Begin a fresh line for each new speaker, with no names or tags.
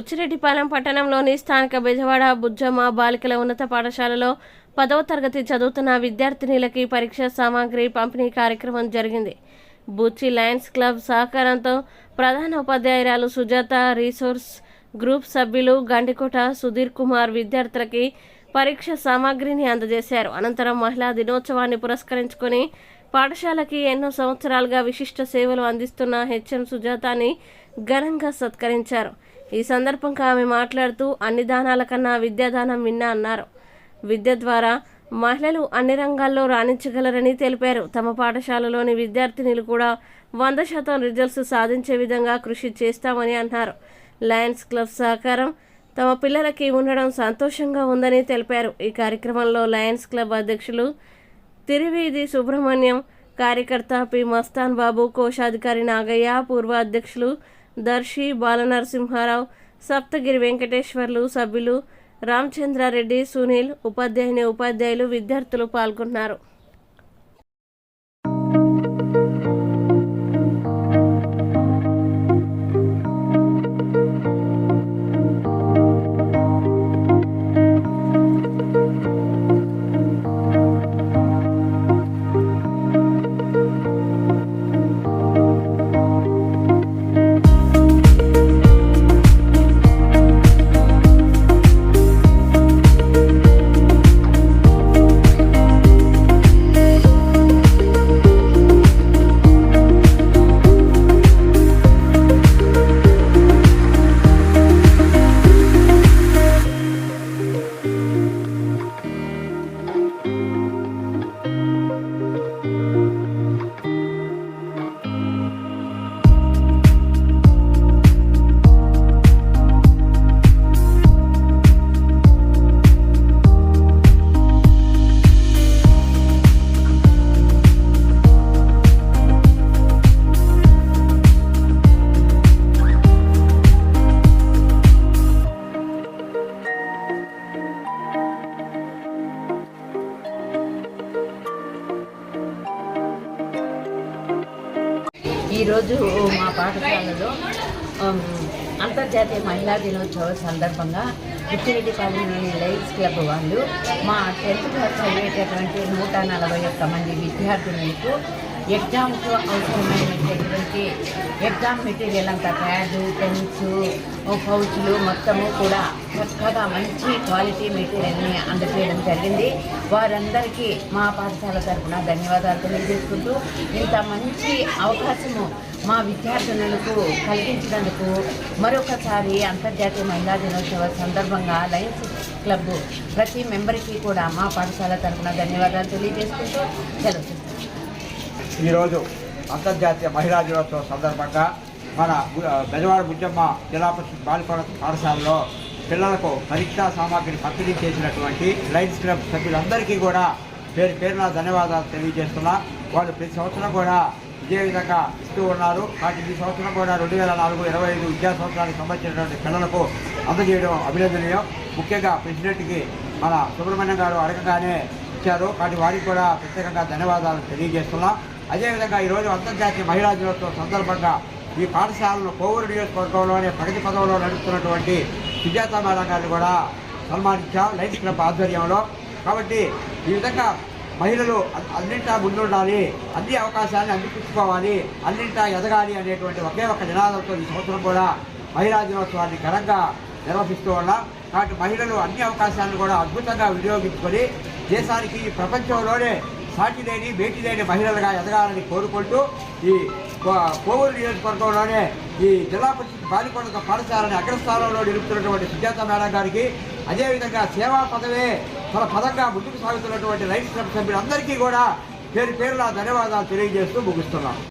బుచ్చిరెడ్డిపాలెం పట్టణంలోని స్థానిక బెజవాడ బుజ్జమ్మ బాలికల ఉన్నత పాఠశాలలో 10వ తరగతి చదువుతున్న విద్యార్థినులకి పరీక్షా సామాగ్రి పంపిణీ కార్యక్రమం జరిగింది. బుచ్చి లయన్స్ క్లబ్ సహకారంతో ప్రధాన ఉపాధ్యాయురాలు సుజాత, రీసోర్స్ గ్రూప్ సభ్యులు గండికోట సుధీర్ కుమార్ విద్యార్థులకి పరీక్ష సామాగ్రిని అందజేశారు. అనంతరం మహిళా దినోత్సవాన్ని పురస్కరించుకొని పాఠశాలకి ఎన్నో సంవత్సరాలుగా విశిష్ట సేవలు అందిస్తున్న హెచ్ఎం సుజాతని ఘనంగా సత్కరించారు. ఈ సందర్భంగా ఆమె మాట్లాడుతూ అన్ని దానాల కన్నా విద్యాదానం మిన్న అన్నారు. విద్య ద్వారా మహిళలు అన్ని రంగాల్లో రాణించగలరని తెలిపారు. తమ పాఠశాలలోని విద్యార్థినులు కూడా 100% రిజల్ట్స్ సాధించే విధంగా కృషి చేస్తామని అన్నారు. లయన్స్ క్లబ్ సహకారం తమ పిల్లలకి ఉండడం సంతోషంగా ఉందని తెలిపారు. ఈ కార్యక్రమంలో లయన్స్ క్లబ్ అధ్యక్షులు తిరువీధి సుబ్రహ్మణ్యం, కార్యకర్త పి మస్తాన్ బాబు, కోశాధికారి నాగయ్య, పూర్వ అధ్యక్షులు దర్శి బాలనరసింహారావు, సప్తగిరి వెంకటేశ్వర్లు, సభ్యులు రామచంద్రారెడ్డి, సునీల్, ఉపాధ్యాయులు, విద్యార్థులు పాల్గొన్నారు.
ఈరోజు మా పాఠశాలలో అంతర్జాతీయ మహిళా దినోత్సవం సందర్భంగా బుచ్చిరెడ్డిపాలెంలోని లయన్స్ క్లబ్ వాళ్ళు మా 10th క్లాస్ చదివేటటువంటి 141 మంది విద్యార్థులకు ఎగ్జామ్కు అవసరమైనటువంటి ఎగ్జామ్ మెటీరియల్ అంతా ప్యాడు, పెన్స్, పౌచ్లు మొత్తము కూడా చక్కగా మంచి క్వాలిటీ మెటీరియల్ని అందజేయడం జరిగింది. వారందరికీ మా పాఠశాల తరఫున ధన్యవాదాలు తెలియజేసుకుంటూ ఇంత మంచి అవకాశము మా విద్యార్థులకు కలిగించినందుకు మరొకసారి అంతర్జాతీయ మహిళా దినోత్సవ సందర్భంగా లయన్స్ క్లబ్ ప్రతి మెంబర్కి కూడా మా పాఠశాల తరఫున ధన్యవాదాలు తెలియజేసుకుంటూ సెలవు.
ఈరోజు అంతర్జాతీయ మహిళా దినోత్సవం సందర్భంగా మన బెజవాడ బుజ్జమ్మ జిల్లా పరిషత్ బాలికల పాఠశాలలో పిల్లలకు పరీక్షా సామాగ్రిని పంపిణీ చేసినటువంటి లయన్స్ క్లబ్ సభ్యులందరికీ కూడా పేరున ధన్యవాదాలు తెలియజేస్తున్నా. వాళ్ళు ప్రతి సంవత్సరం కూడా ఇదే విధంగా ఇస్తూ ఉన్నారు. కాబట్టి ఈ సంవత్సరం కూడా 2024-25 విద్యా సంవత్సరానికి సంబంధించినటువంటి పిల్లలకు అందజేయడం అభినందనీయం. ముఖ్యంగా ప్రెసిడెంట్కి మన సుబ్రహ్మణ్యం గారు అడగగానే ఇచ్చారు. కాబట్టి వారికి కూడా ప్రత్యేకంగా ధన్యవాదాలు తెలియజేస్తున్నాం. అదేవిధంగా ఈరోజు అంతర్జాతీయ మహిళా దినోత్సవం సందర్భంగా ఈ పాఠశాలను కోవూరు నియోజకవర్గంలోనే ప్రగతి పదవిలో నడుస్తున్నటువంటి సుజాత మేడం గారిని కూడా సన్మానించాం లయన్స్ క్లబ్ ఆధ్వర్యంలో. కాబట్టి ఈ విధంగా మహిళలు అన్నింటా ముందుండాలి, అన్ని అవకాశాలను అందిపుచ్చుకోవాలి, అన్నింటా ఎదగాలి అనేటువంటి ఒకే ఒక నినాదంతో ఈ సంవత్సరం కూడా మహిళా దినోత్సవాన్ని ఘనంగా నిర్వహిస్తూ ఉన్నాం. కాబట్టి మహిళలు అన్ని అవకాశాలను కూడా అద్భుతంగా వినియోగించుకొని దేశానికి ప్రపంచంలోనే సాటి లేని బేటి లేని మహిళలుగా ఎదగాలని కోరుకుంటూ ఈ కోవూరు నియోజకవర్గంలోనే ఈ జిల్లా పరిషత్ బాలికల పాఠశాలని అగ్రస్థానంలో నిలుపుతున్నటువంటి సుజాత మేడం గారికి, అదేవిధంగా సేవా పదవే తన పదంగా ముందుకు సాగుతున్నటువంటి లయన్స్ క్లబ్ సభ్యులందరికీ కూడా పేరున ధన్యవాదాలు తెలియజేస్తూ ముగిస్తున్నాం.